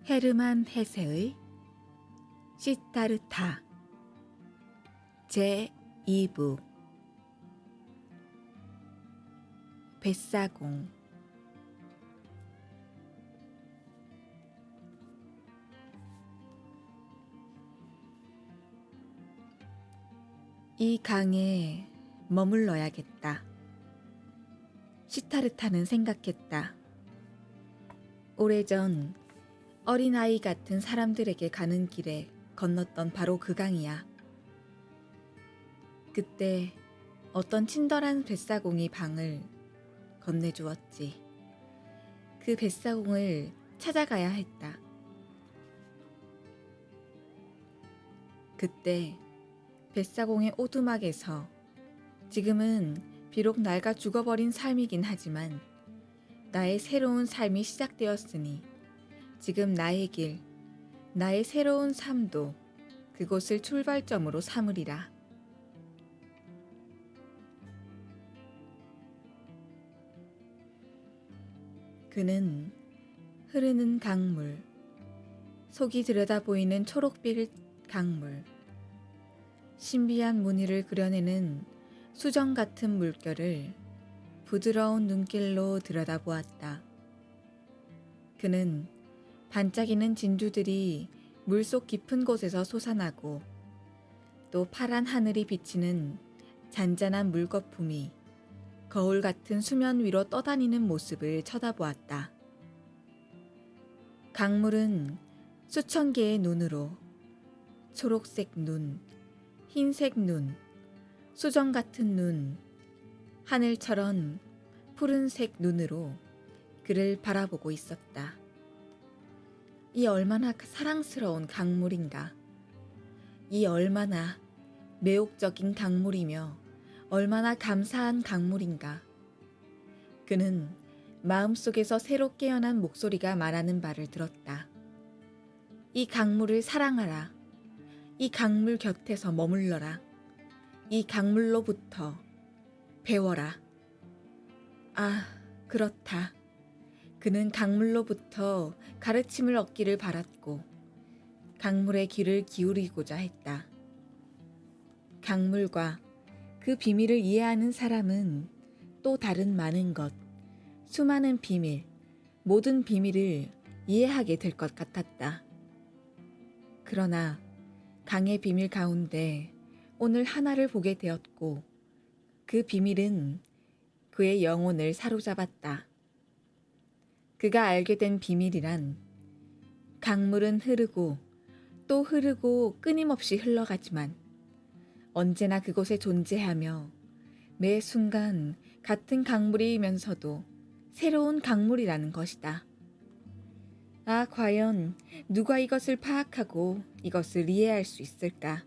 헤르만 헤세의 시타르타 제2부 뱃사공. 이 강에 머물러야겠다. 시타르타는 생각했다. 오래전 어린아이 같은 사람들에게 가는 길에 건넜던 바로 그 강이야. 그때 어떤 친절한 뱃사공이 방을 건네주었지. 그 뱃사공을 찾아가야 했다. 그때 뱃사공의 오두막에서 지금은 비록 낡아 죽어버린 삶이긴 하지만 나의 새로운 삶이 시작되었으니 지금 나의 길, 나의 새로운 삶도 그곳을 출발점으로 삼으리라. 그는 흐르는 강물, 속이 들여다보이는 초록빛 강물, 신비한 무늬를 그려내는 수정 같은 물결을 부드러운 눈길로 들여다보았다. 그는 반짝이는 진주들이 물속 깊은 곳에서 솟아나고 또 파란 하늘이 비치는 잔잔한 물거품이 거울 같은 수면 위로 떠다니는 모습을 쳐다보았다. 강물은 수천 개의 눈으로 초록색 눈, 흰색 눈, 수정 같은 눈, 하늘처럼 푸른색 눈으로 그를 바라보고 있었다. 이 얼마나 사랑스러운 강물인가. 이 얼마나 매혹적인 강물이며 얼마나 감사한 강물인가. 그는 마음속에서 새로 깨어난 목소리가 말하는 바를 들었다. 이 강물을 사랑하라. 이 강물 곁에서 머물러라. 이 강물로부터 배워라. 아, 그렇다. 그는 강물로부터 가르침을 얻기를 바랐고 강물의 귀를 기울이고자 했다. 강물과 그 비밀을 이해하는 사람은 또 다른 많은 것, 수많은 비밀, 모든 비밀을 이해하게 될 것 같았다. 그러나 강의 비밀 가운데 오늘 하나를 보게 되었고 그 비밀은 그의 영혼을 사로잡았다. 그가 알게 된 비밀이란 강물은 흐르고 또 흐르고 끊임없이 흘러가지만 언제나 그곳에 존재하며 매 순간 같은 강물이면서도 새로운 강물이라는 것이다. 아, 과연 누가 이것을 파악하고 이것을 이해할 수 있을까?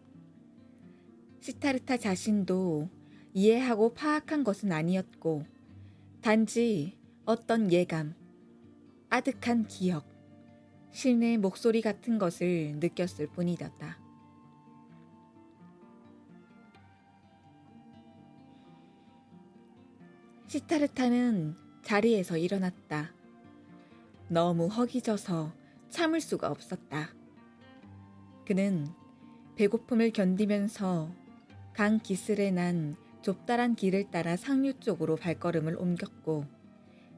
시타르타 자신도 이해하고 파악한 것은 아니었고 단지 어떤 예감, 아득한 기억, 신의 목소리 같은 것을 느꼈을 뿐이었다. 시타르타는 자리에서 일어났다. 너무 허기져서 참을 수가 없었다. 그는 배고픔을 견디면서 강 기슭에 난 좁다란 길을 따라 상류 쪽으로 발걸음을 옮겼고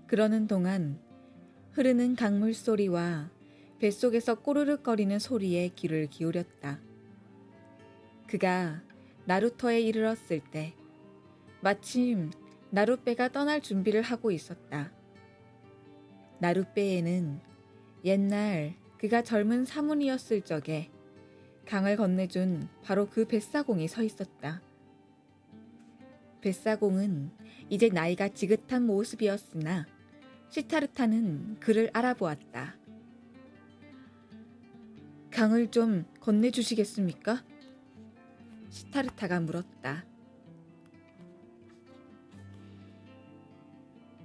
그러는 동안 흐르는 강물 소리와 뱃속에서 꼬르륵거리는 소리에 귀를 기울였다. 그가 나루터에 이르렀을 때 마침 나룻배가 떠날 준비를 하고 있었다. 나룻배에는 옛날 그가 젊은 사문이었을 적에 강을 건네준 바로 그 뱃사공이 서 있었다. 뱃사공은 이제 나이가 지긋한 모습이었으나 시타르타는 그를 알아보았다. 강을 좀 건네주시겠습니까? 시타르타가 물었다.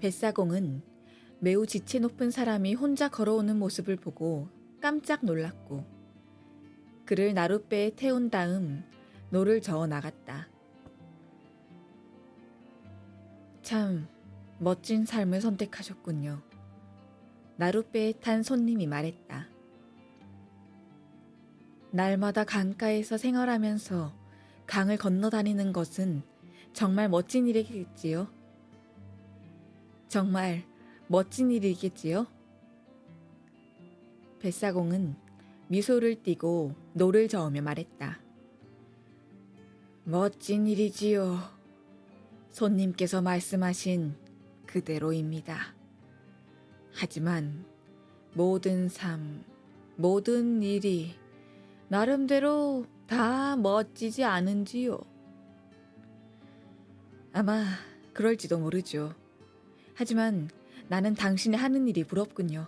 뱃사공은 매우 지체 높은 사람이 혼자 걸어오는 모습을 보고 깜짝 놀랐고 그를 나룻배에 태운 다음 노를 저어 나갔다. 참 멋진 삶을 선택하셨군요. 나룻배에 탄 손님이 말했다. 날마다 강가에서 생활하면서 강을 건너 다니는 것은 정말 멋진 일이겠지요? 정말 멋진 일이겠지요? 뱃사공은 미소를 띠고 노를 저으며 말했다. 멋진 일이지요. 손님께서 말씀하신 그대로입니다. 하지만 모든 삶, 모든 일이 나름대로 다 멋지지 않은지요. 아마 그럴지도 모르죠. 하지만 나는 당신이 하는 일이 부럽군요.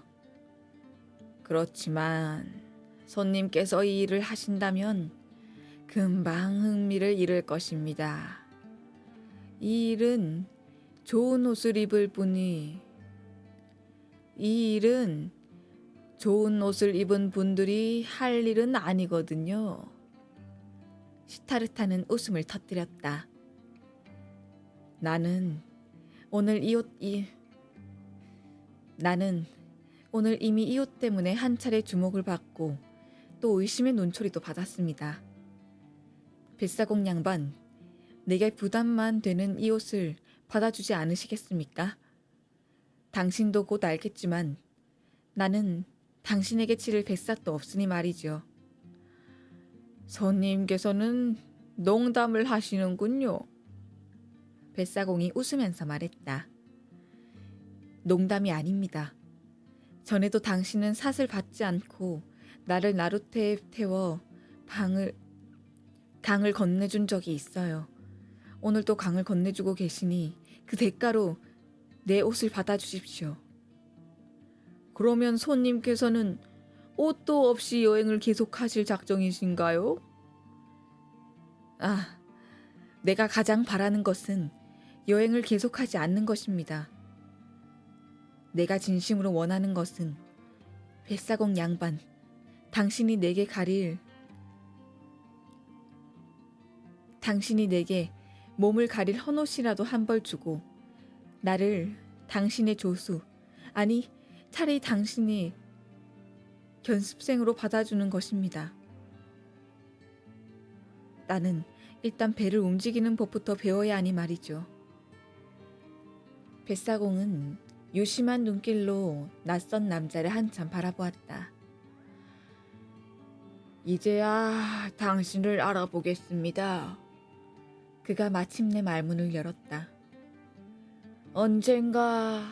그렇지만 손님께서 이 일을 하신다면 금방 흥미를 잃을 것입니다. 이 일은 좋은 옷을 입을 뿐이 이 일은 좋은 옷을 입은 분들이 할 일은 아니거든요. 시타르타는 웃음을 터뜨렸다. 나는 오늘 이미 이 옷 때문에 한 차례 주목을 받고 또 의심의 눈초리도 받았습니다. 뱃사공 양반, 내게 부담만 되는 이 옷을 받아주지 않으시겠습니까? 당신도 곧 알겠지만 나는 당신에게 치를 뱃삭도 없으니 말이죠. 손님께서는 농담을 하시는군요. 뱃사공이 웃으면서 말했다. 농담이 아닙니다. 전에도 당신은 삿을 받지 않고 나를 나루테에 태워 강을 건네준 적이 있어요. 오늘도 강을 건네주고 계시니 그 대가로 내 옷을 받아주십시오. 그러면 손님께서는 옷도 없이 여행을 계속하실 작정이신가요? 내가 가장 바라는 것은 여행을 계속하지 않는 것입니다. 내가 진심으로 원하는 것은 뱃사공 양반, 당신이 내게 몸을 가릴 헌옷이라도 한 벌 주고 나를 당신의 조수, 아니 차라리 당신이 견습생으로 받아주는 것입니다. 나는 일단 배를 움직이는 법부터 배워야 하니 말이죠. 뱃사공은 유심한 눈길로 낯선 남자를 한참 바라보았다. 이제야 당신을 알아보겠습니다. 그가 마침내 말문을 열었다. 언젠가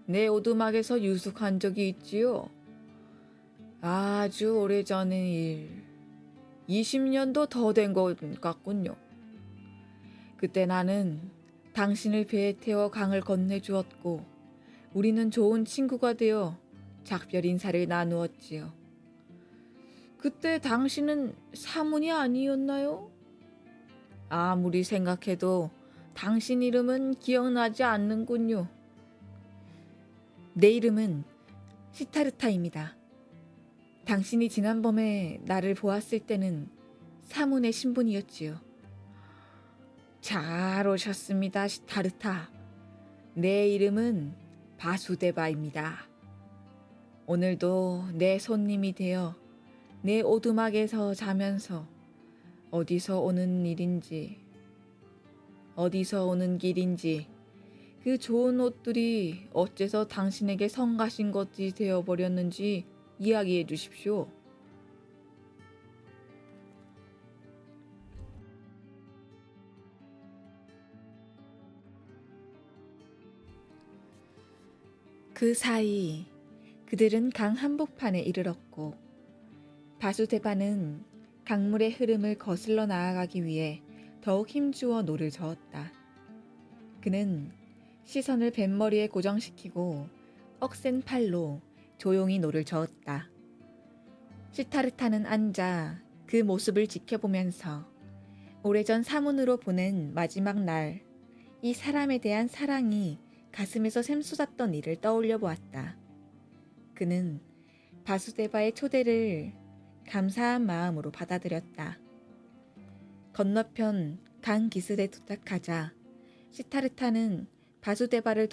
내 오두막에서 유숙한 적이 있지요. 아주 오래전의 일, 20년도 더 된 것 같군요. 그때 나는 당신을 배에 태워 강을 건네주었고 우리는 좋은 친구가 되어 작별 인사를 나누었지요. 그때 당신은 사문이 아니었나요? 아무리 생각해도 당신 이름은 기억나지 않는군요. 내 이름은 시타르타입니다. 당신이 지난밤에 나를 보았을 때는 사문의 신분이었지요. 잘 오셨습니다, 시타르타. 내 이름은 바수데바입니다. 오늘도 내 손님이 되어 내 오두막에서 자면서 어디서 오는 길인지 그 좋은 옷들이 어째서 당신에게 성가신 것이 되어버렸는지 이야기해 주십시오. 그 사이 그들은 강 한복판에 이르렀고 바수데바는 강물의 흐름을 거슬러 나아가기 위해 더욱 힘주어 노를 저었다. 그는 시선을 뱃머리에 고정시키고 억센 팔로 조용히 노를 저었다. 시타르타는 앉아 그 모습을 지켜보면서 오래전 사문으로 보낸 마지막 날 이 사람에 대한 사랑이 가슴에서 샘솟았던 일을 떠올려 보았다. 그는 바수데바의 초대를 감사한 마음으로 받아들였다. 건너편 강 기슭에 도착하자 시타르타는 바수데바를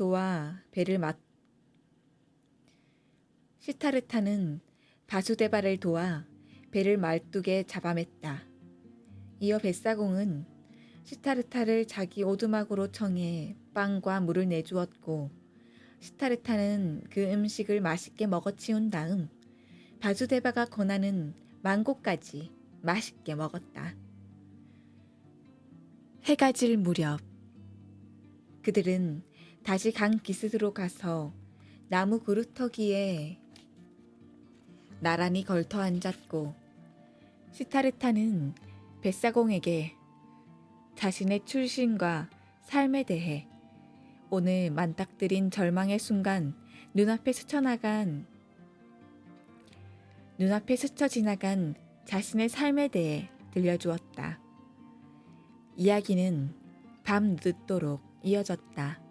도와 배를 말뚝에 잡아맸다. 이어 뱃사공은 시타르타를 자기 오두막으로 청해 빵과 물을 내주었고 시타르타는 그 음식을 맛있게 먹어치운 다음 바수데바가 권하는 망고까지 맛있게 먹었다. 해가 질 무렵 그들은 다시 강 기슭으로 가서 나무 그루터기에 나란히 걸터 앉았고 시타르타는 뱃사공에게 자신의 출신과 삶에 대해 오늘 만딱들인 절망의 순간 눈앞에 스쳐 지나간 자신의 삶에 대해 들려주었다. 이야기는 밤 늦도록 이어졌다.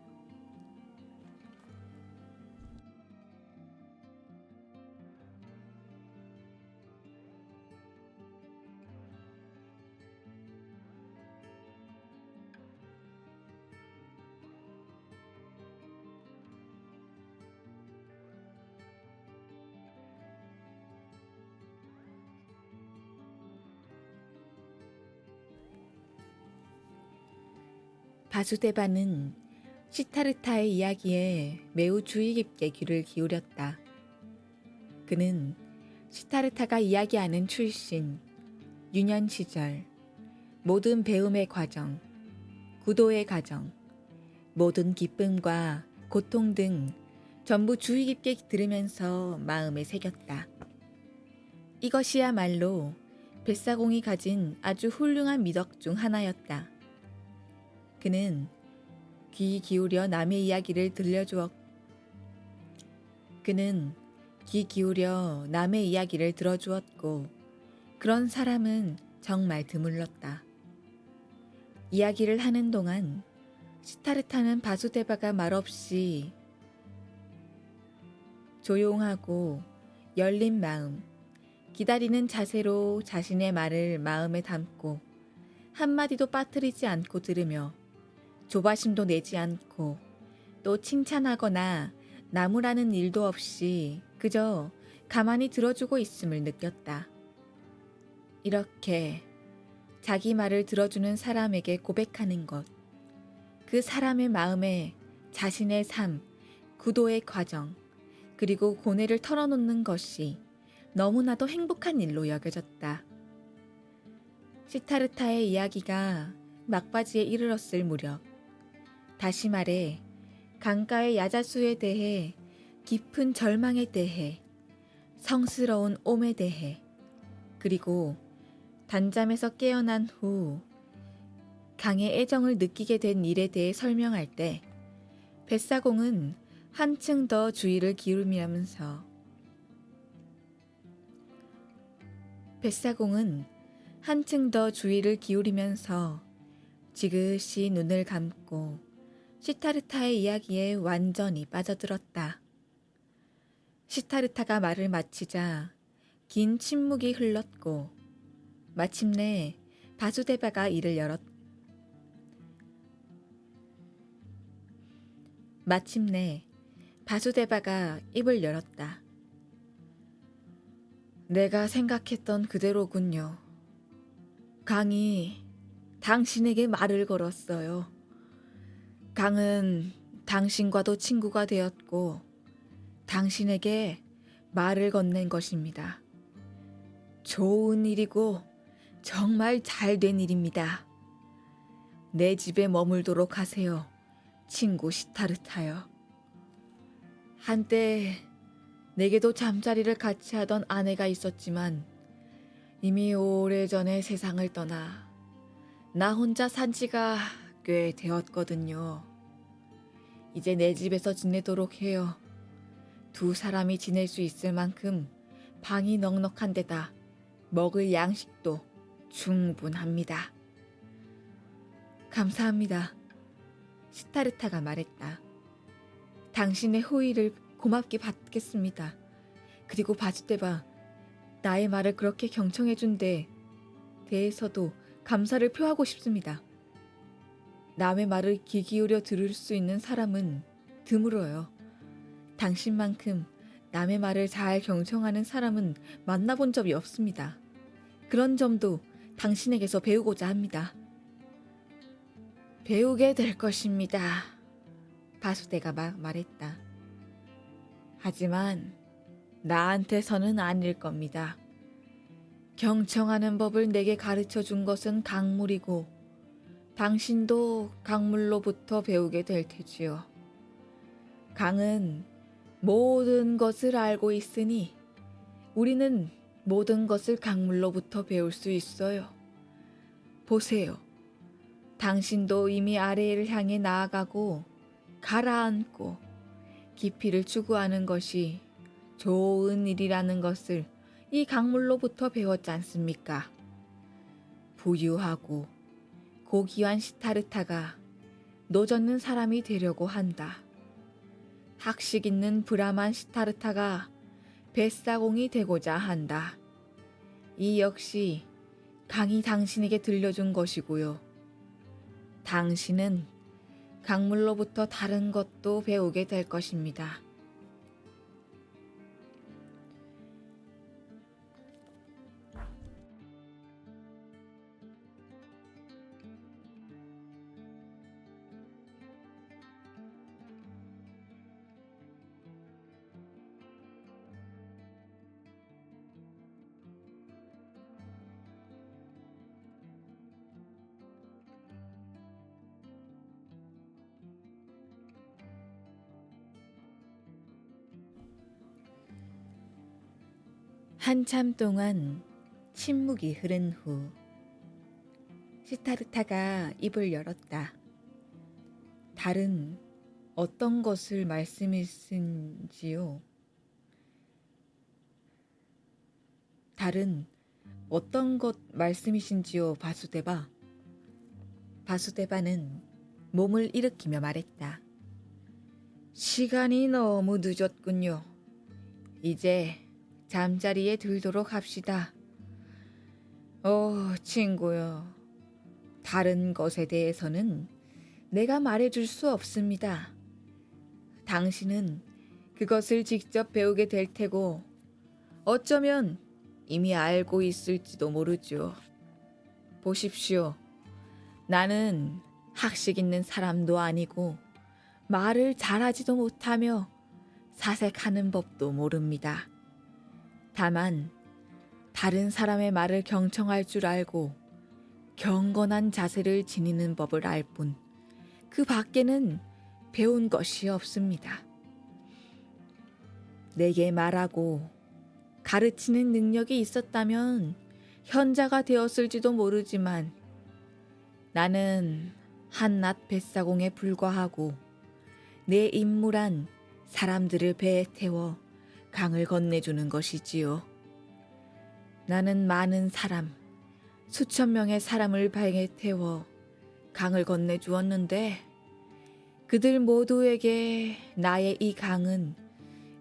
바수데바는 시타르타의 이야기에 매우 주의 깊게 귀를 기울였다. 그는 시타르타가 이야기하는 출신, 유년 시절, 모든 배움의 과정, 구도의 과정, 모든 기쁨과 고통 등 전부 주의 깊게 들으면서 마음에 새겼다. 이것이야말로 뱃사공이 가진 아주 훌륭한 미덕 중 하나였다. 그는 귀 기울여 남의 이야기를 들어주었고 그런 사람은 정말 드물렀다. 이야기를 하는 동안 시타르타는 바수데바가 말없이 조용하고 열린 마음, 기다리는 자세로 자신의 말을 마음에 담고 한마디도 빠뜨리지 않고 들으며 조바심도 내지 않고 또 칭찬하거나 나무라는 일도 없이 그저 가만히 들어주고 있음을 느꼈다. 이렇게 자기 말을 들어주는 사람에게 고백하는 것, 그 사람의 마음에 자신의 삶, 구도의 과정, 그리고 고뇌를 털어놓는 것이 너무나도 행복한 일로 여겨졌다. 시타르타의 이야기가 막바지에 이르렀을 무렵, 다시 말해 강가의 야자수에 대해, 깊은 절망에 대해, 성스러운 옴에 대해, 그리고 단잠에서 깨어난 후 강의 애정을 느끼게 된 일에 대해 설명할 때 뱃사공은 한층 더 주의를 기울이면서 지그시 눈을 감고 시타르타의 이야기에 완전히 빠져들었다. 시타르타가 말을 마치자 긴 침묵이 흘렀고 마침내 바수데바가 입을 열었다. 내가 생각했던 그대로군요. 강이 당신에게 말을 걸었어요. 강은 당신과도 친구가 되었고 당신에게 말을 건넨 것입니다. 좋은 일이고 정말 잘된 일입니다. 내 집에 머물도록 하세요. 친구 시타르타요. 한때 내게도 잠자리를 같이 하던 아내가 있었지만 이미 오래전에 세상을 떠나 나 혼자 산 지가 꽤 되었거든요. 이제 내 집에서 지내도록 해요. 두 사람이 지낼 수 있을 만큼 방이 넉넉한 데다 먹을 양식도 충분합니다. 감사합니다. 시타르타가 말했다. 당신의 호의를 고맙게 받겠습니다. 그리고 바수데바, 나의 말을 그렇게 경청해준 데 대해서도 감사를 표하고 싶습니다. 남의 말을 귀 기울여 들을 수 있는 사람은 드물어요. 당신만큼 남의 말을 잘 경청하는 사람은 만나본 적이 없습니다. 그런 점도 당신에게서 배우고자 합니다. 배우게 될 것입니다. 바수대가 말했다. 하지만 나한테서는 아닐 겁니다. 경청하는 법을 내게 가르쳐 준 것은 강물이고 당신도 강물로부터 배우게 될 테지요. 강은 모든 것을 알고 있으니 우리는 모든 것을 강물로부터 배울 수 있어요. 보세요. 당신도 이미 아래를 향해 나아가고 가라앉고 깊이를 추구하는 것이 좋은 일이라는 것을 이 강물로부터 배웠지 않습니까? 부유하고 고귀한 시타르타가 노젓는 사람이 되려고 한다. 학식 있는 브라만 시타르타가 뱃사공이 되고자 한다. 이 역시 강이 당신에게 들려준 것이고요. 당신은 강물로부터 다른 것도 배우게 될 것입니다. 한참 동안 침묵이 흐른 후 시타르타가 입을 열었다. 다른 어떤 것을 말씀이신지요? 다른 어떤 것 말씀이신지요, 바수데바? 바수데바는 몸을 일으키며 말했다. 시간이 너무 늦었군요. 이제 잠자리에 들도록 합시다. 친구요. 다른 것에 대해서는 내가 말해줄 수 없습니다. 당신은 그것을 직접 배우게 될 테고 어쩌면 이미 알고 있을지도 모르죠. 보십시오. 나는 학식 있는 사람도 아니고 말을 잘하지도 못하며 사색하는 법도 모릅니다. 다만 다른 사람의 말을 경청할 줄 알고 경건한 자세를 지니는 법을 알 뿐 그 밖에는 배운 것이 없습니다. 내게 말하고 가르치는 능력이 있었다면 현자가 되었을지도 모르지만 나는 한낱 뱃사공에 불과하고 내 임무란 사람들을 배에 태워 강을 건네주는 것이지요. 나는 많은 사람, 수천 명의 사람을 배에 태워 강을 건네주었는데 그들 모두에게 나의 이 강은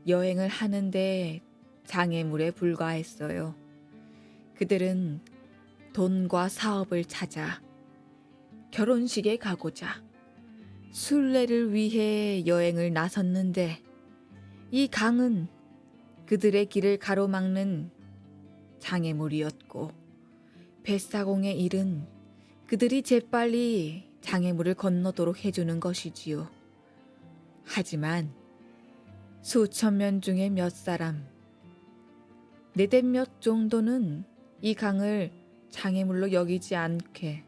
여행을 하는데 장애물에 불과했어요. 그들은 돈과 사업을 찾아 결혼식에 가고자 순례를 위해 여행을 나섰는데 이 강은 그들의 길을 가로막는 장애물이었고 뱃사공의 일은 그들이 재빨리 장애물을 건너도록 해주는 것이지요. 하지만 수천 명 중에 몇 사람, 네댓 몇 정도는 이 강을 장애물로 여기지 않게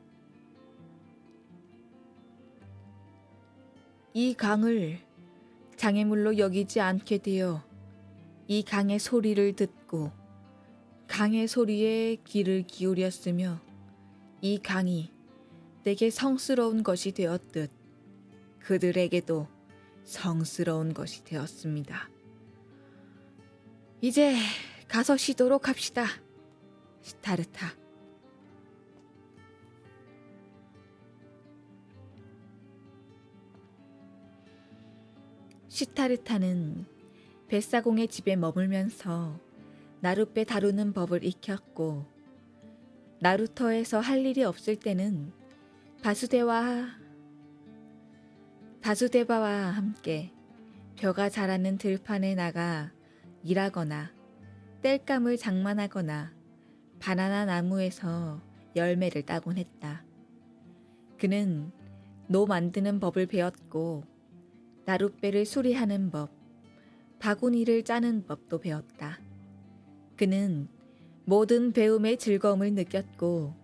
되어 이 강의 소리를 듣고 강의 소리에 귀를 기울였으며 이 강이 내게 성스러운 것이 되었듯 그들에게도 성스러운 것이 되었습니다. 이제 가서 쉬도록 합시다. 시타르타. 시타르타는 뱃사공의 집에 머물면서 나룻배 다루는 법을 익혔고 나루터에서 할 일이 없을 때는 바수데바와 함께 벼가 자라는 들판에 나가 일하거나 땔감을 장만하거나 바나나 나무에서 열매를 따곤 했다. 그는 노 만드는 법을 배웠고 나룻배를 수리하는 법, 바구니를 짜는 법도 배웠다. 그는 모든 배움의 즐거움을 느꼈고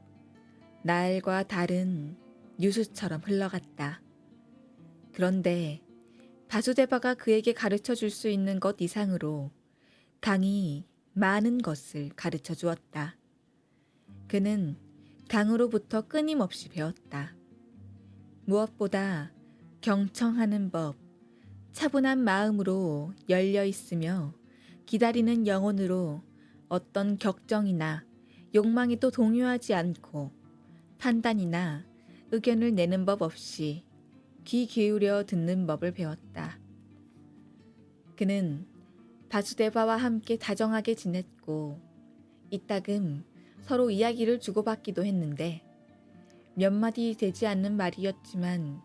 날과 달은 유수처럼 흘러갔다. 그런데 바수데바가 그에게 가르쳐 줄 수 있는 것 이상으로 강이 많은 것을 가르쳐 주었다. 그는 강으로부터 끊임없이 배웠다. 무엇보다 경청하는 법, 차분한 마음으로 열려 있으며 기다리는 영혼으로 어떤 격정이나 욕망에도 동요하지 않고 판단이나 의견을 내는 법 없이 귀 기울여 듣는 법을 배웠다. 그는 바수데바와 함께 다정하게 지냈고 이따금 서로 이야기를 주고받기도 했는데 몇 마디 되지 않는 말이었지만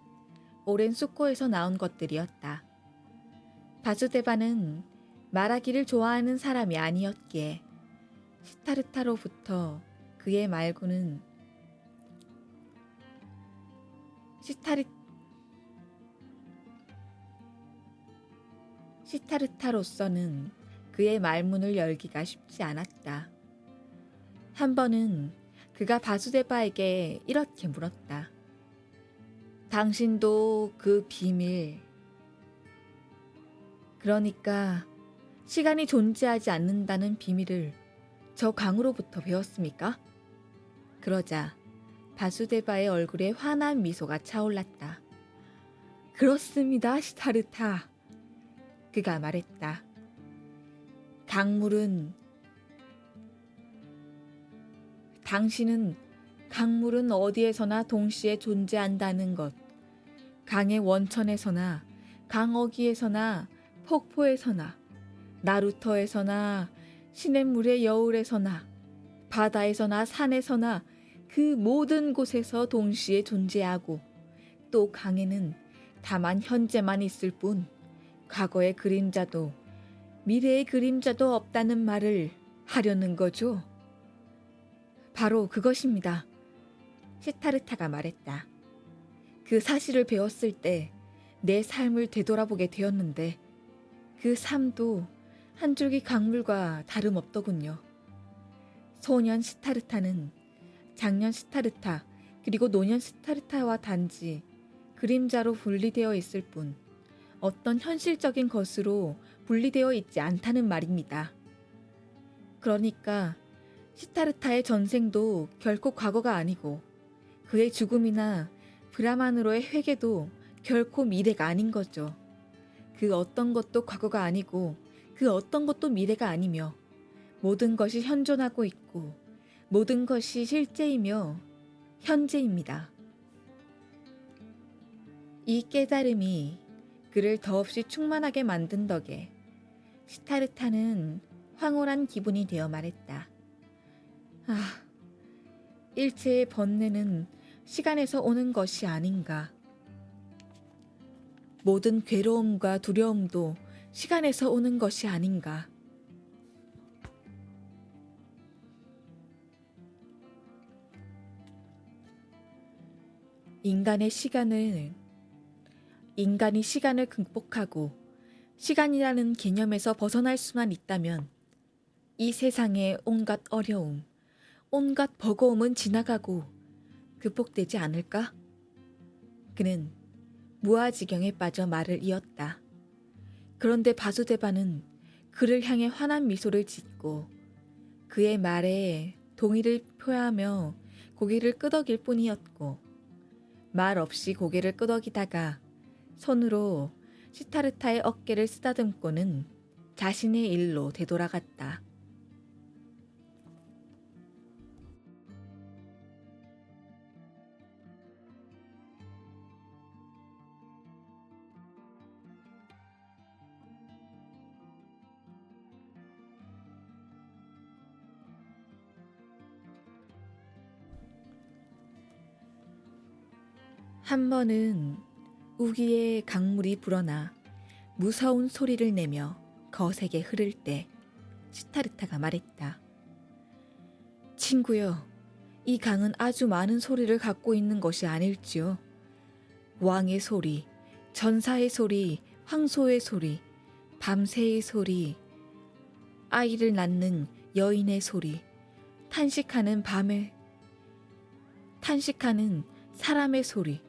오랜 숙고에서 나온 것들이었다. 바수데바는 말하기를 좋아하는 사람이 아니었기에 시타르타로부터 그의 말고는 시타르타로서는 그의 말문을 열기가 쉽지 않았다. 한 번은 그가 바수데바에게 이렇게 물었다. 당신도 그 비밀, 그러니까 시간이 존재하지 않는다는 비밀을 저 강으로부터 배웠습니까? 그러자 바수데바의 얼굴에 환한 미소가 차올랐다. 그렇습니다, 시타르타. 그가 말했다. 당신은 강물은 어디에서나 동시에 존재한다는 것, 강의 원천에서나 강어귀에서나 폭포에서나 나루터에서나 시냇물의 여울에서나 바다에서나 산에서나 그 모든 곳에서 동시에 존재하고 또 강에는 다만 현재만 있을 뿐 과거의 그림자도 미래의 그림자도 없다는 말을 하려는 거죠. 바로 그것입니다. 시타르타가 말했다. 그 사실을 배웠을 때 내 삶을 되돌아보게 되었는데 그 삶도 한 줄기 강물과 다름없더군요. 소년 시타르타는 장년 시타르타 그리고 노년 시타르타와 단지 그림자로 분리되어 있을 뿐 어떤 현실적인 것으로 분리되어 있지 않다는 말입니다. 그러니까 시타르타의 전생도 결코 과거가 아니고 그의 죽음이나 브라만으로의 회개도 결코 미래가 아닌 거죠. 그 어떤 것도 과거가 아니고 그 어떤 것도 미래가 아니며 모든 것이 현존하고 있고 모든 것이 실제이며 현재입니다. 이 깨달음이 그를 더없이 충만하게 만든 덕에 시타르타는 황홀한 기분이 되어 말했다. 일체의 번뇌는 시간에서 오는 것이 아닌가. 모든 괴로움과 두려움도 시간에서 오는 것이 아닌가. 인간이 시간을 극복하고 시간이라는 개념에서 벗어날 수만 있다면 이 세상의 온갖 어려움, 온갖 버거움은 지나가고 극복되지 않을까? 그는 무아지경에 빠져 말을 이었다. 그런데 바수데바는 그를 향해 환한 미소를 짓고 그의 말에 동의를 표하며 고개를 끄덕일 뿐이었고 말 없이 고개를 끄덕이다가 손으로 시타르타의 어깨를 쓰다듬고는 자신의 일로 되돌아갔다. 한 번은 우기에 강물이 불어나 무서운 소리를 내며 거세게 흐를 때 시타르타가 말했다. 친구여, 이 강은 아주 많은 소리를 갖고 있는 것이 아닐지요. 왕의 소리, 전사의 소리, 황소의 소리, 밤새의 소리, 아이를 낳는 여인의 소리, 탄식하는 사람의 소리,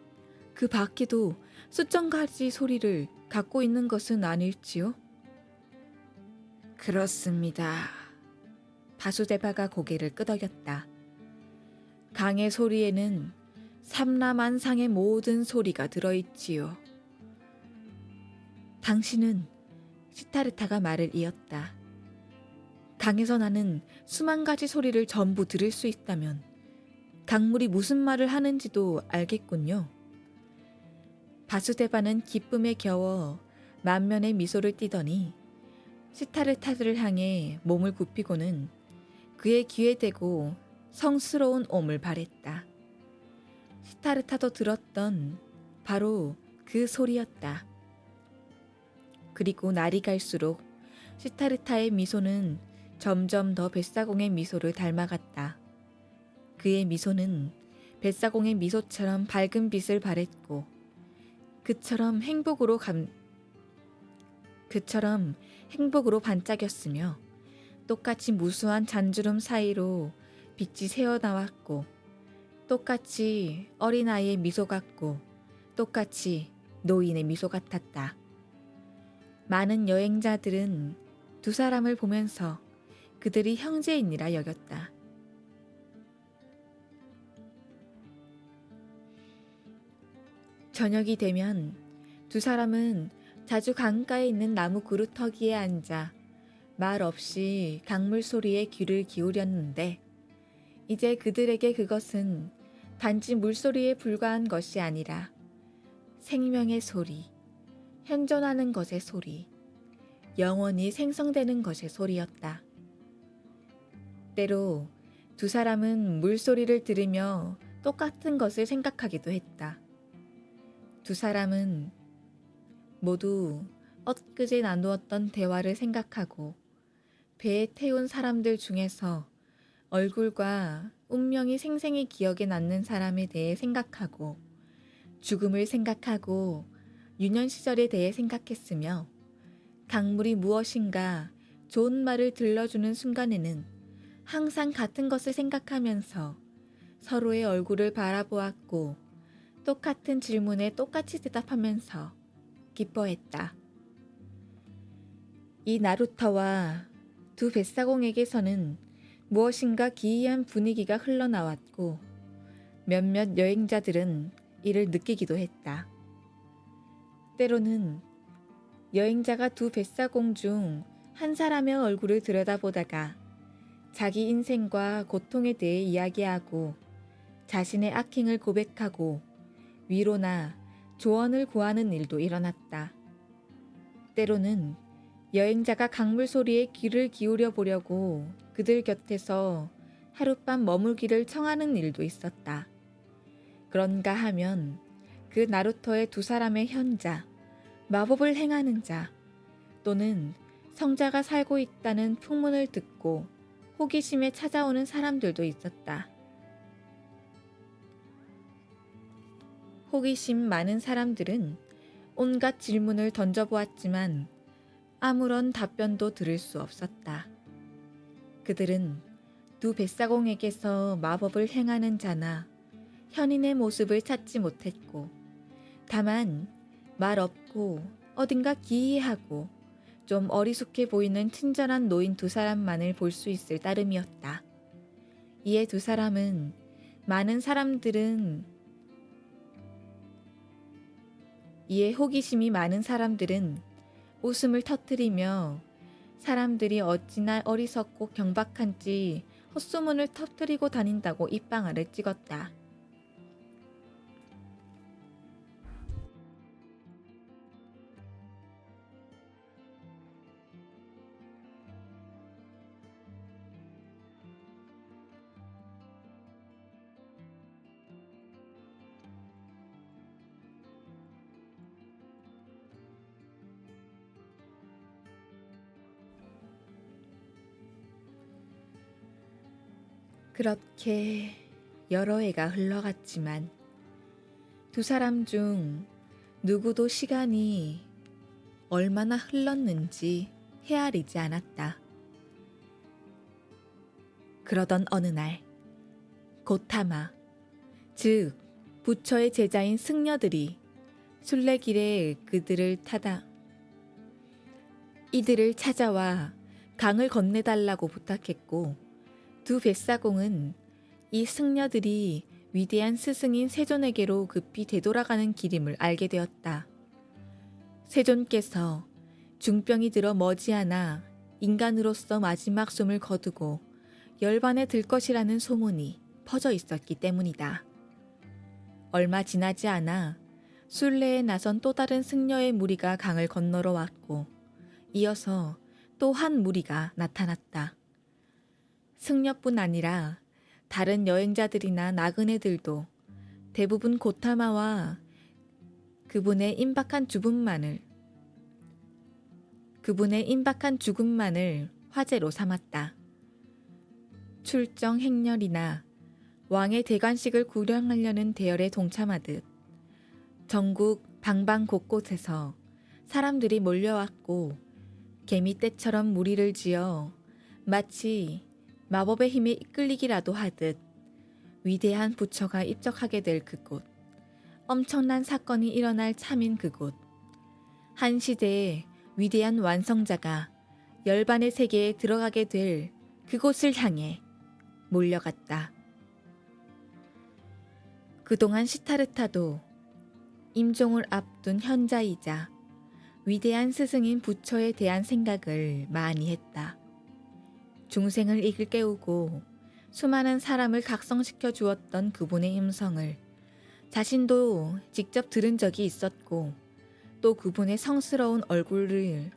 그 밖에도 수천 가지 소리를 갖고 있는 것은 아닐지요? 그렇습니다. 바수데바가 고개를 끄덕였다. 강의 소리에는 삼라만상의 모든 소리가 들어있지요. 당신은, 시타르타가 말을 이었다. 강에서 나는 수만 가지 소리를 전부 들을 수 있다면 강물이 무슨 말을 하는지도 알겠군요. 바수데바는 기쁨에 겨워 만면의 미소를 띠더니 시타르타를 향해 몸을 굽히고는 그의 귀에 대고 성스러운 옴을 발했다. 시타르타도 들었던 바로 그 소리였다. 그리고 날이 갈수록 시타르타의 미소는 점점 더 뱃사공의 미소를 닮아갔다. 그의 미소는 뱃사공의 미소처럼 밝은 빛을 발했고 그처럼 행복으로 반짝였으며 똑같이 무수한 잔주름 사이로 빛이 새어나왔고 똑같이 어린아이의 미소 같고 똑같이 노인의 미소 같았다. 많은 여행자들은 두 사람을 보면서 그들이 형제이니라 여겼다. 저녁이 되면 두 사람은 자주 강가에 있는 나무 그루터기에 앉아 말 없이 강물 소리에 귀를 기울였는데 이제 그들에게 그것은 단지 물소리에 불과한 것이 아니라 생명의 소리, 현존하는 것의 소리, 영원히 생성되는 것의 소리였다. 때로 두 사람은 물소리를 들으며 똑같은 것을 생각하기도 했다. 두 사람은 모두 엊그제 나누었던 대화를 생각하고 배에 태운 사람들 중에서 얼굴과 운명이 생생히 기억에 남는 사람에 대해 생각하고 죽음을 생각하고 유년 시절에 대해 생각했으며 강물이 무엇인가 좋은 말을 들려주는 순간에는 항상 같은 것을 생각하면서 서로의 얼굴을 바라보았고 똑같은 질문에 똑같이 대답하면서 기뻐했다. 이 나루터와 두 뱃사공에게서는 무엇인가 기이한 분위기가 흘러나왔고 몇몇 여행자들은 이를 느끼기도 했다. 때로는 여행자가 두 뱃사공 중 한 사람의 얼굴을 들여다보다가 자기 인생과 고통에 대해 이야기하고 자신의 악행을 고백하고 위로나 조언을 구하는 일도 일어났다. 때로는 여행자가 강물 소리에 귀를 기울여 보려고 그들 곁에서 하룻밤 머물기를 청하는 일도 있었다. 그런가 하면 그 나루터의 두 사람의 현자, 마법을 행하는 자 또는 성자가 살고 있다는 풍문을 듣고 호기심에 찾아오는 사람들도 있었다. 호기심 많은 사람들은 온갖 질문을 던져보았지만 아무런 답변도 들을 수 없었다. 그들은 두 뱃사공에게서 마법을 행하는 자나 현인의 모습을 찾지 못했고 다만 말 없고 어딘가 기이하고 좀 어리숙해 보이는 친절한 노인 두 사람만을 볼 수 있을 따름이었다. 이에 두 사람은 이에 호기심이 많은 사람들은 웃음을 터뜨리며 사람들이 어찌나 어리석고 경박한지 헛소문을 터뜨리고 다닌다고 입방아를 찍었다. 그렇게 여러 해가 흘러갔지만 두 사람 중 누구도 시간이 얼마나 흘렀는지 헤아리지 않았다. 그러던 어느 날 고타마, 즉 부처의 제자인 승려들이 순례길에 이들을 찾아와 강을 건네달라고 부탁했고, 두 뱃사공은 이 승려들이 위대한 스승인 세존에게로 급히 되돌아가는 길임을 알게 되었다. 세존께서 중병이 들어 머지않아 인간으로서 마지막 숨을 거두고 열반에 들 것이라는 소문이 퍼져 있었기 때문이다. 얼마 지나지 않아 순례에 나선 또 다른 승려의 무리가 강을 건너러 왔고, 이어서 또 한 무리가 나타났다. 승려뿐 아니라 다른 여행자들이나 나그네들도 대부분 고타마와 그분의 임박한 죽음만을 화제로 삼았다. 출정 행렬이나 왕의 대관식을 구경하려는 대열에 동참하듯 전국 방방 곳곳에서 사람들이 몰려왔고, 개미떼처럼 무리를 지어 마치 마법의 힘에 이끌리기라도 하듯 위대한 부처가 입적하게 될 그곳, 엄청난 사건이 일어날 참인 그곳, 한 시대의 위대한 완성자가 열반의 세계에 들어가게 될 그곳을 향해 몰려갔다. 그동안 시타르타도 임종을 앞둔 현자이자 위대한 스승인 부처에 대한 생각을 많이 했다. 중생을 일깨우고 수많은 사람을 각성시켜 주었던 그분의 음성을 자신도 직접 들은 적이 있었고, 또 그분의 성스러운 얼굴을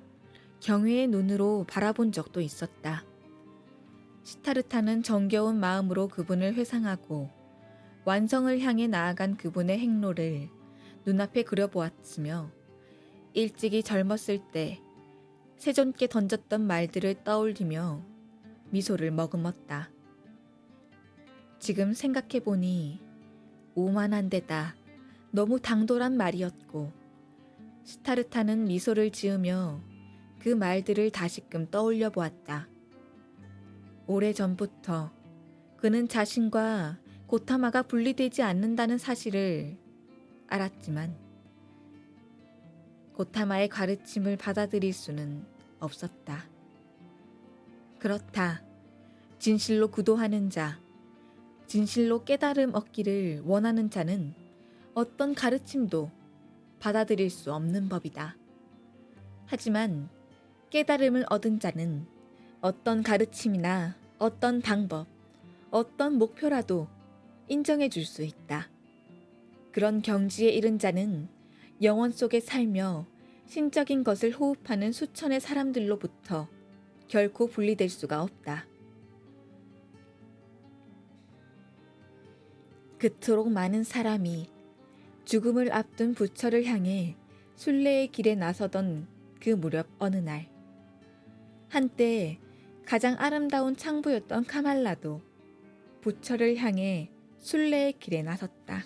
경외의 눈으로 바라본 적도 있었다. 시타르타는 정겨운 마음으로 그분을 회상하고 완성을 향해 나아간 그분의 행로를 눈앞에 그려보았으며, 일찍이 젊었을 때 세존께 던졌던 말들을 떠올리며 미소를 머금었다. 지금 생각해보니 오만한 데다 너무 당돌한 말이었고, 시타르타는 미소를 지으며 그 말들을 다시금 떠올려 보았다. 오래전부터 그는 자신과 고타마가 분리되지 않는다는 사실을 알았지만 고타마의 가르침을 받아들일 수는 없었다. 그렇다. 진실로 구도하는 자, 진실로 깨달음 얻기를 원하는 자는 어떤 가르침도 받아들일 수 없는 법이다. 하지만 깨달음을 얻은 자는 어떤 가르침이나 어떤 방법, 어떤 목표라도 인정해 줄 수 있다. 그런 경지에 이른 자는 영혼 속에 살며 신적인 것을 호흡하는 수천의 사람들로부터 결코 분리될 수가 없다. 그토록 많은 사람이 죽음을 앞둔 부처를 향해 순례의 길에 나서던 그 무렵 어느 날, 한때 가장 아름다운 창부였던 카말라도 부처를 향해 순례의 길에 나섰다.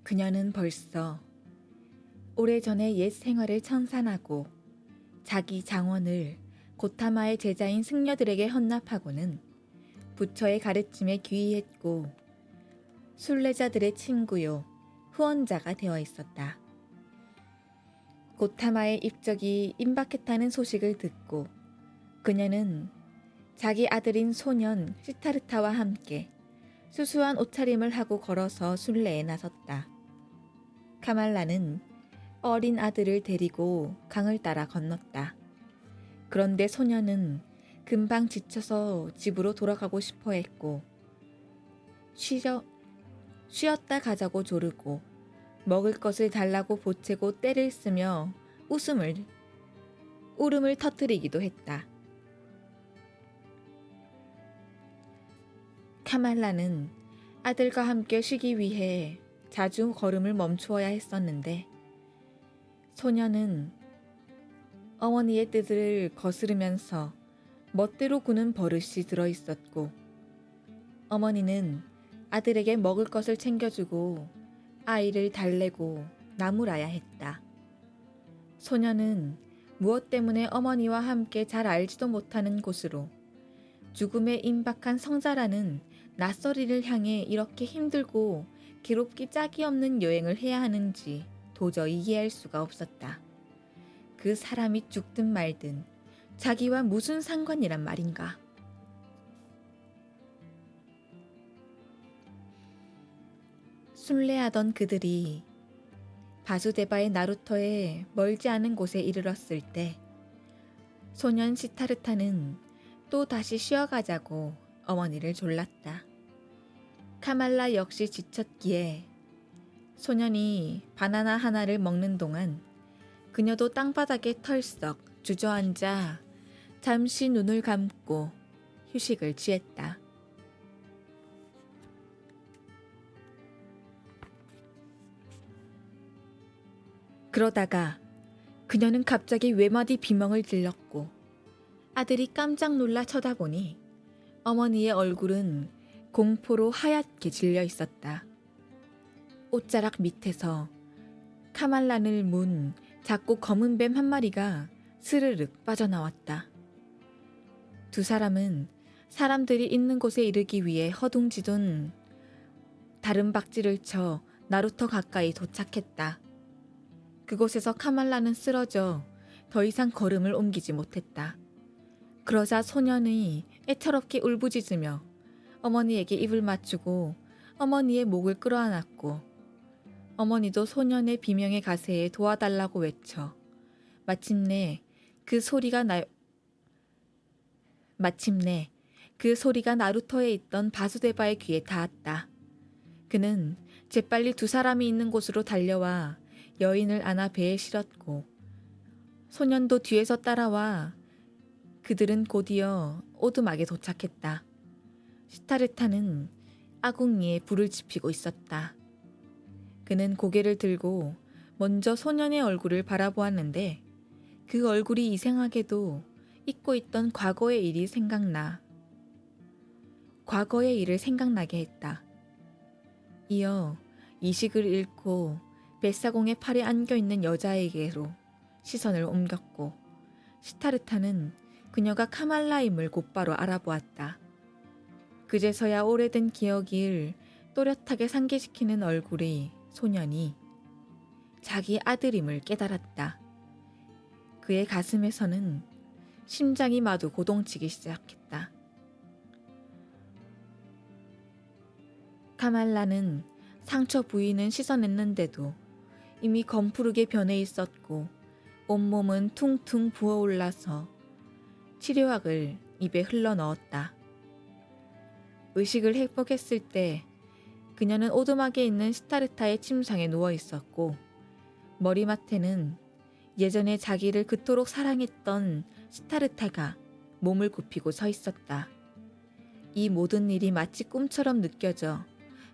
그녀는 벌써 오래전에 옛 생활을 청산하고 자기 장원을 고타마의 제자인 승려들에게 헌납하고는 부처의 가르침에 귀의했고 순례자들의 친구요 후원자가 되어 있었다. 고타마의 입적이 임박했다는 소식을 듣고 그녀는 자기 아들인 소년 시타르타와 함께 수수한 옷차림을 하고 걸어서 순례에 나섰다. 카말라는 어린 아들을 데리고 강을 따라 건넜다. 그런데 소년은 금방 지쳐서 집으로 돌아가고 싶어 했고 쉬었다 가자고 조르고 먹을 것을 달라고 보채고 떼를 쓰며 울음을 터뜨리기도 했다. 카말라는 아들과 함께 쉬기 위해 자주 걸음을 멈추어야 했었는데 소년은 어머니의 뜻을 거스르면서 멋대로 구는 버릇이 들어있었고 어머니는 아들에게 먹을 것을 챙겨주고 아이를 달래고 나무라야 했다. 소년은 무엇 때문에 어머니와 함께 잘 알지도 못하는 곳으로 죽음에 임박한 성자라는 낯설이를 향해 이렇게 힘들고 괴롭기 짝이 없는 여행을 해야 하는지 도저히 이해할 수가 없었다. 그 사람이 죽든 말든 자기와 무슨 상관이란 말인가. 순례하던 그들이 바수데바의 나루터에 멀지 않은 곳에 이르렀을 때 소년 시타르타는 또 다시 쉬어가자고 어머니를 졸랐다. 카말라 역시 지쳤기에 소년이 바나나 하나를 먹는 동안 그녀도 땅바닥에 털썩 주저앉아 잠시 눈을 감고 휴식을 취했다. 그러다가 그녀는 갑자기 외마디 비명을 질렀고 아들이 깜짝 놀라 쳐다보니 어머니의 얼굴은 공포로 하얗게 질려 있었다. 옷자락 밑에서 카말란을 문 작고 검은 뱀 한 마리가 스르륵 빠져나왔다. 두 사람은 사람들이 있는 곳에 이르기 위해 허둥지둥 다른 박질을 쳐 나루터 가까이 도착했다. 그곳에서 카말라는 쓰러져 더 이상 걸음을 옮기지 못했다. 그러자 소년이 애처롭게 울부짖으며 어머니에게 입을 맞추고 어머니의 목을 끌어안았고 어머니도 소년의 비명의 가세에 도와달라고 외쳐 마침내 그 소리가 나루터에 있던 바수데바의 귀에 닿았다. 그는 재빨리 두 사람이 있는 곳으로 달려와 여인을 안아 배에 실었고 소년도 뒤에서 따라와 그들은 곧이어 오두막에 도착했다. 시타르타는 아궁이에 불을 지피고 있었다. 그는 고개를 들고 먼저 소년의 얼굴을 바라보았는데 그 얼굴이 이상하게도 잊고 있던 과거의 일을 생각나게 했다. 이어 이식을 잃고 뱃사공의 팔에 안겨있는 여자에게로 시선을 옮겼고 시타르타는 그녀가 카말라임을 곧바로 알아보았다. 그제서야 오래된 기억을 또렷하게 상기시키는 얼굴의 소년이 자기 아들임을 깨달았다. 그의 가슴에서는 심장이 마구 고동치기 시작했다. 카말라는 상처 부위는 씻어냈는데도 이미 검푸르게 변해 있었고 온몸은 퉁퉁 부어올라서 치료약을 입에 흘러넣었다. 의식을 회복했을 때 그녀는 오두막에 있는 시타르타의 침상에 누워 있었고 머리맡에는 예전에 자기를 그토록 사랑했던 시타르타가 몸을 굽히고 서 있었다. 이 모든 일이 마치 꿈처럼 느껴져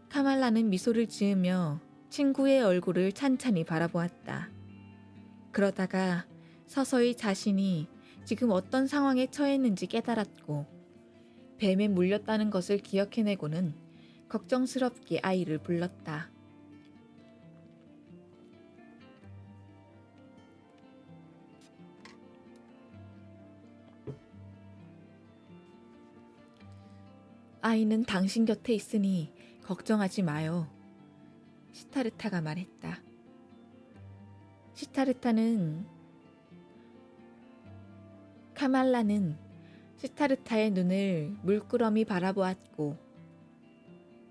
카말라는 미소를 지으며 친구의 얼굴을 찬찬히 바라보았다. 그러다가 서서히 자신이 지금 어떤 상황에 처했는지 깨달았고 뱀에 물렸다는 것을 기억해내고는 걱정스럽게 아이를 불렀다. 아이는 당신 곁에 있으니 걱정하지 마요. 시타르타가 말했다. 카말라는 시타르타의 눈을 물끄러미 바라보았고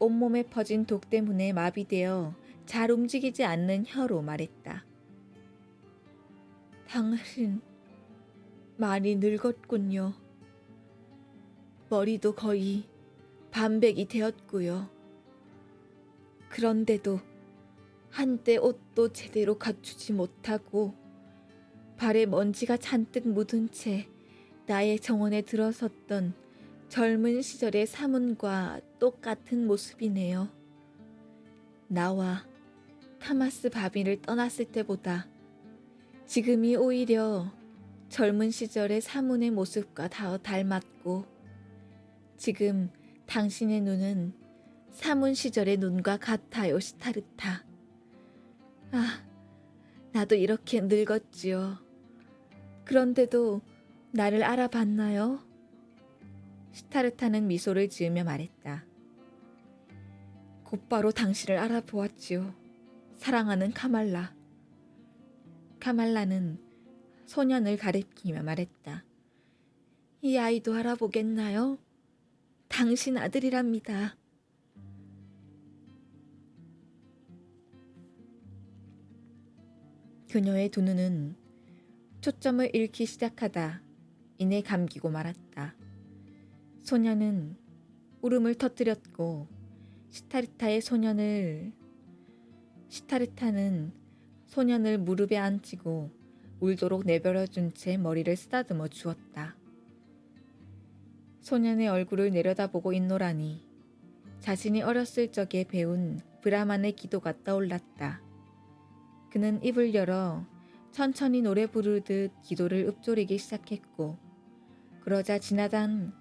온몸에 퍼진 독 때문에 마비되어 잘 움직이지 않는 혀로 말했다. 당신 많이 늙었군요. 머리도 거의 반백이 되었고요. 그런데도 한때 옷도 제대로 갖추지 못하고 발에 먼지가 잔뜩 묻은 채 나의 정원에 들어섰던 젊은 시절의 사문과 똑같은 모습이네요. 나와 타마스 바비를 떠났을 때보다 지금이 오히려 젊은 시절의 사문의 모습과 더 닮았고 지금 당신의 눈은 사문 시절의 눈과 같아요, 시타르타. 아, 나도 이렇게 늙었지요. 그런데도 나를 알아봤나요? 시타르타는 미소를 지으며 말했다. 곧바로 당신을 알아보았지요. 사랑하는 카말라. 카말라는 소년을 가리키며 말했다. 이 아이도 알아보겠나요? 당신 아들이랍니다. 그녀의 두 눈은 초점을 잃기 시작하다 이내 감기고 말았다. 소년은 울음을 터뜨렸고 시타르타는 소년을 무릎에 앉히고 울도록 내버려둔 채 머리를 쓰다듬어 주었다. 소년의 얼굴을 내려다보고 있노라니 자신이 어렸을 적에 배운 브라만의 기도가 떠올랐다. 그는 입을 열어 천천히 노래 부르듯 기도를 읊조리기 시작했고 그러자 지나간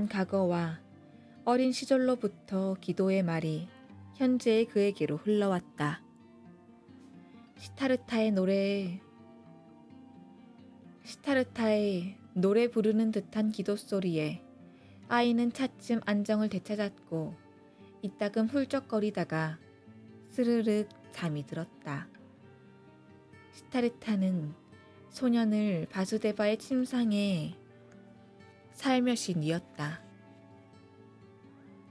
과거와 어린 시절로부터 기도의 말이 현재의 그에게로 흘러왔다. 시타르타의 노래 부르는 듯한 기도 소리에 아이는 차츰 안정을 되찾았고 이따금 훌쩍거리다가 스르륵 잠이 들었다. 시타르타는 소년을 바수데바의 침상에 살며시 뉘었다.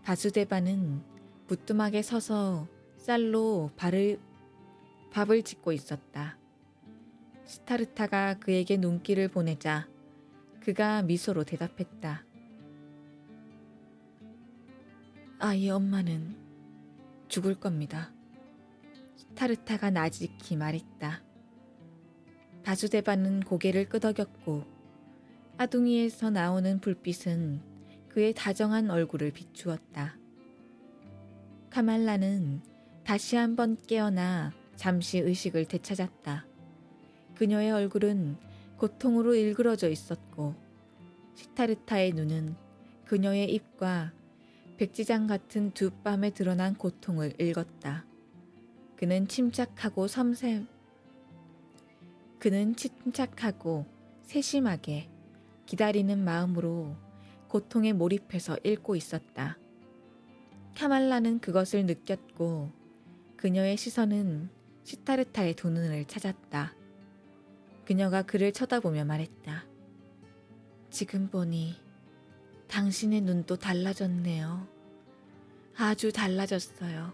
바수데바는 부뚜막에 서서 쌀로 밥을 짓고 있었다. 시타르타가 그에게 눈길을 보내자 그가 미소로 대답했다. 아이의 엄마는 죽을 겁니다. 시타르타가 나직히 말했다. 바수데바는 고개를 끄덕였고 아둥이에서 나오는 불빛은 그의 다정한 얼굴을 비추었다. 카말라는 다시 한번 깨어나 잠시 의식을 되찾았다. 그녀의 얼굴은 고통으로 일그러져 있었고 시타르타의 눈은 그녀의 입과 백지장 같은 두 뺨에 드러난 고통을 읽었다. 그는 침착하고 세심하게 기다리는 마음으로 고통에 몰입해서 읽고 있었다. 카말라는 그것을 느꼈고 그녀의 시선은 시타르타의 두 눈을 찾았다. 그녀가 그를 쳐다보며 말했다. 지금 보니 당신의 눈도 달라졌네요. 아주 달라졌어요.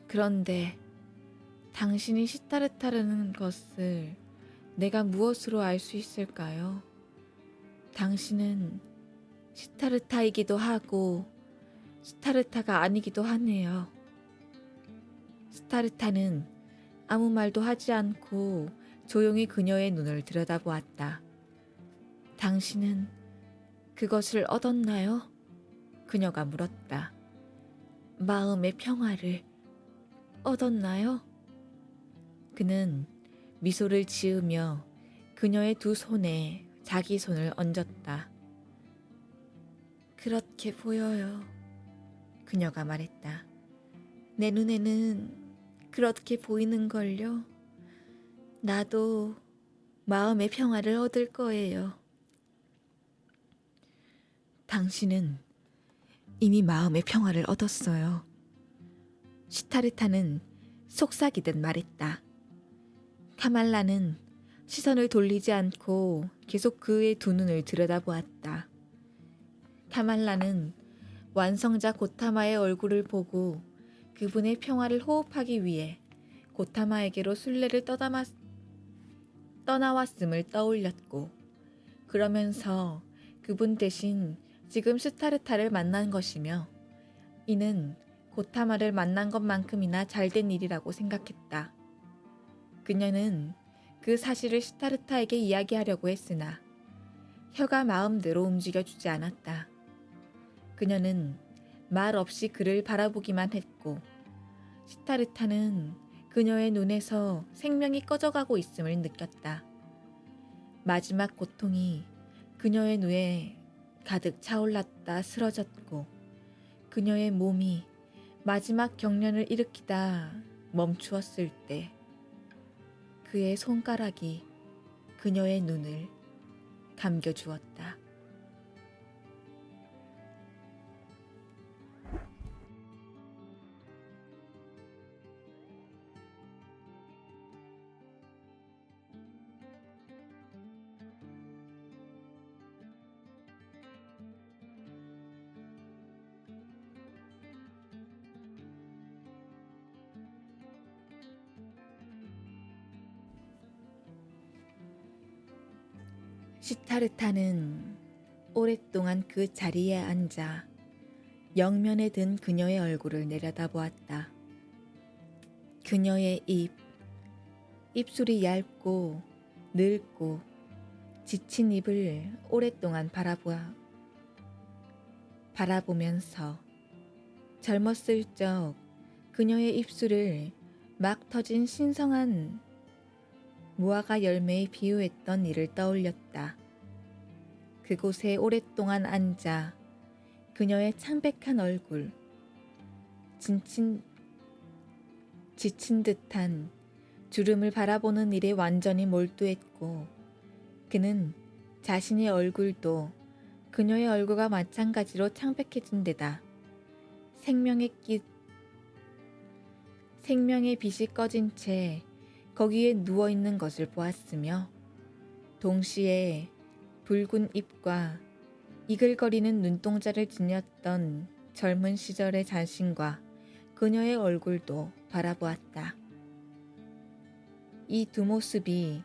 그런데 당신이 시타르타라는 것을 내가 무엇으로 알 수 있을까요? 당신은 시타르타이기도 하고 시타르타가 아니기도 하네요. 시타르타는 아무 말도 하지 않고 조용히 그녀의 눈을 들여다보았다. 당신은 그것을 얻었나요? 그녀가 물었다. 마음의 평화를 얻었나요? 그는 미소를 지으며 그녀의 두 손에 자기 손을 얹었다. 그렇게 보여요. 그녀가 말했다. 내 눈에는 그렇게 보이는걸요. 나도 마음의 평화를 얻을 거예요. 당신은 이미 마음의 평화를 얻었어요. 시타르타는 속삭이듯 말했다. 카말라는 시선을 돌리지 않고 계속 그의 두 눈을 들여다보았다. 카말라는 완성자 고타마의 얼굴을 보고 그분의 평화를 호흡하기 위해 고타마에게로 순례를 떠나왔음을 떠올렸고, 그러면서 그분 대신 지금 스타르타를 만난 것이며 이는 고타마를 만난 것만큼이나 잘된 일이라고 생각했다. 그녀는 그 사실을 시타르타에게 이야기하려고 했으나 혀가 마음대로 움직여주지 않았다. 그녀는 말 없이 그를 바라보기만 했고, 시타르타는 그녀의 눈에서 생명이 꺼져가고 있음을 느꼈다. 마지막 고통이 그녀의 눈에 가득 차올랐다 쓰러졌고, 그녀의 몸이 마지막 경련을 일으키다 멈추었을 때 그의 손가락이 그녀의 눈을 감겨주었다. 시타르타는 오랫동안 그 자리에 앉아 영면에 든 그녀의 얼굴을 내려다보았다. 그녀의 입술이 얇고 늙고 지친 입을 오랫동안 바라보면서 젊었을 적 그녀의 입술을 막 터진 신성한 무화과 열매에 비유했던 일을 떠올렸다. 그곳에 오랫동안 앉아 그녀의 창백한 얼굴, 지친 듯한 주름을 바라보는 일에 완전히 몰두했고, 그는 자신의 얼굴도 그녀의 얼굴과 마찬가지로 창백해진 데다 생명의 빛이 꺼진 채 거기에 누워있는 것을 보았으며, 동시에 붉은 입과 이글거리는 눈동자를 지녔던 젊은 시절의 자신과 그녀의 얼굴도 바라보았다. 이 두 모습이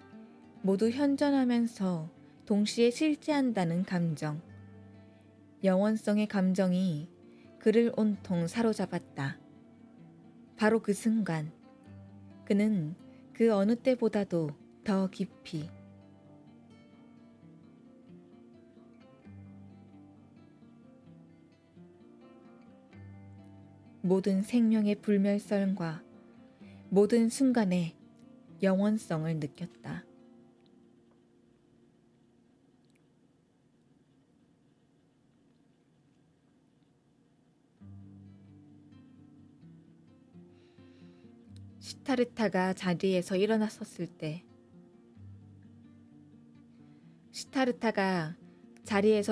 모두 현존하면서 동시에 실제한다는 감정, 영원성의 감정이 그를 온통 사로잡았다. 바로 그 순간 그는 그 어느 때보다도 더 깊이 모든 생명의 불멸성과 모든 순간의 영원성을 느꼈다. 시타르타가 자리에서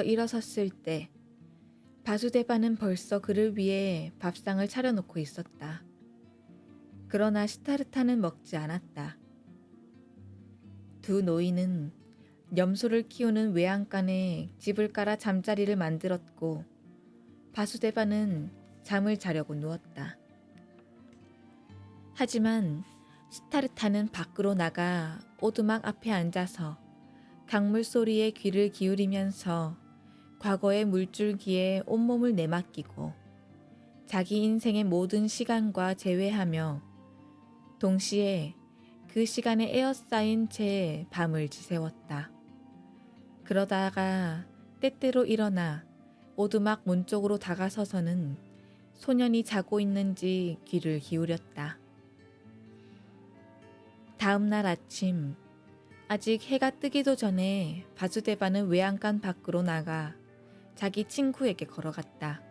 일어섰을 때 바수데바는 벌써 그를 위해 밥상을 차려놓고 있었다. 그러나 시타르타는 먹지 않았다. 두 노인은 염소를 키우는 외양간에 집을 깔아 잠자리를 만들었고, 바수데바는 잠을 자려고 누웠다. 하지만 시타르타는 밖으로 나가 오두막 앞에 앉아서 강물 소리에 귀를 기울이면서 과거의 물줄기에 온몸을 내맡기고 자기 인생의 모든 시간과 재회하며 동시에 그 시간에 에어싸인 채 밤을 지새웠다. 그러다가 때때로 일어나 오두막 문 쪽으로 다가서서는 소년이 자고 있는지 귀를 기울였다. 다음 날 아침, 아직 해가 뜨기도 전에 바수데바는 외양간 밖으로 나가 자기 친구에게 걸어갔다.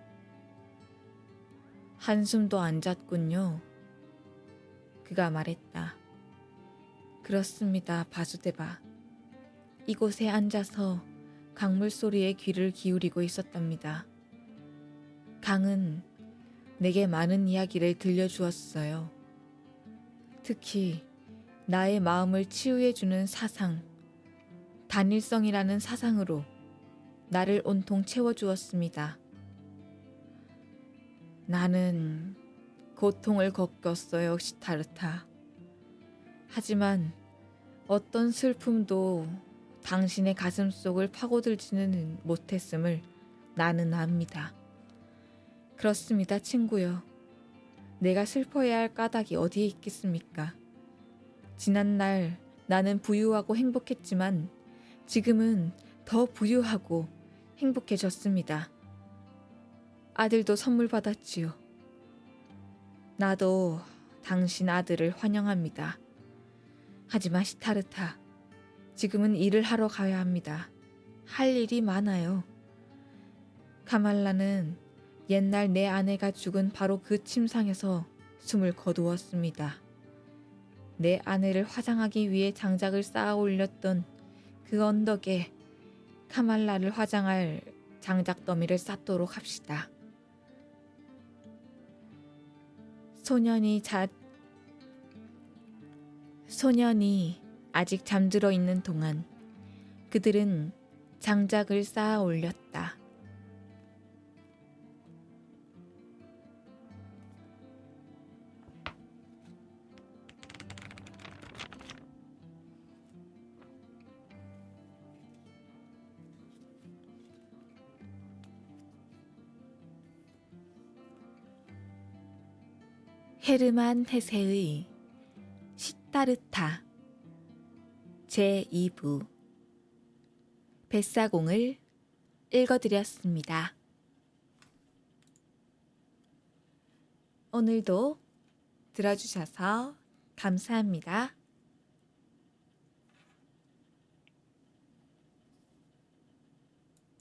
한숨도 안 잤군요. 그가 말했다. 그렇습니다, 바수데바. 이곳에 앉아서 강물 소리에 귀를 기울이고 있었답니다. 강은 내게 많은 이야기를 들려주었어요. 특히 나의 마음을 치유해주는 사상, 단일성이라는 사상으로 나를 온통 채워주었습니다. 나는 고통을 겪었어요, 시타르타. 하지만 어떤 슬픔도 당신의 가슴 속을 파고들지는 못했음을 나는 압니다. 그렇습니다, 친구요. 내가 슬퍼해야 할 까닭이 어디에 있겠습니까? 지난날 나는 부유하고 행복했지만 지금은 더 부유하고 행복해졌습니다. 아들도 선물 받았지요. 나도 당신 아들을 환영합니다. 하지만 시타르타, 지금은 일을 하러 가야 합니다. 할 일이 많아요. 카말라는 옛날 내 아내가 죽은 바로 그 침상에서 숨을 거두었습니다. 내 아내를 화장하기 위해 장작을 쌓아 올렸던 그 언덕에 카말라를 화장할 장작 더미를 쌓도록 합시다. 소년이 아직 잠들어 있는 동안 그들은 장작을 쌓아 올렸다. 헤르만 헤세의 시타르타 제2부 뱃사공을 읽어드렸습니다. 오늘도 들어주셔서 감사합니다.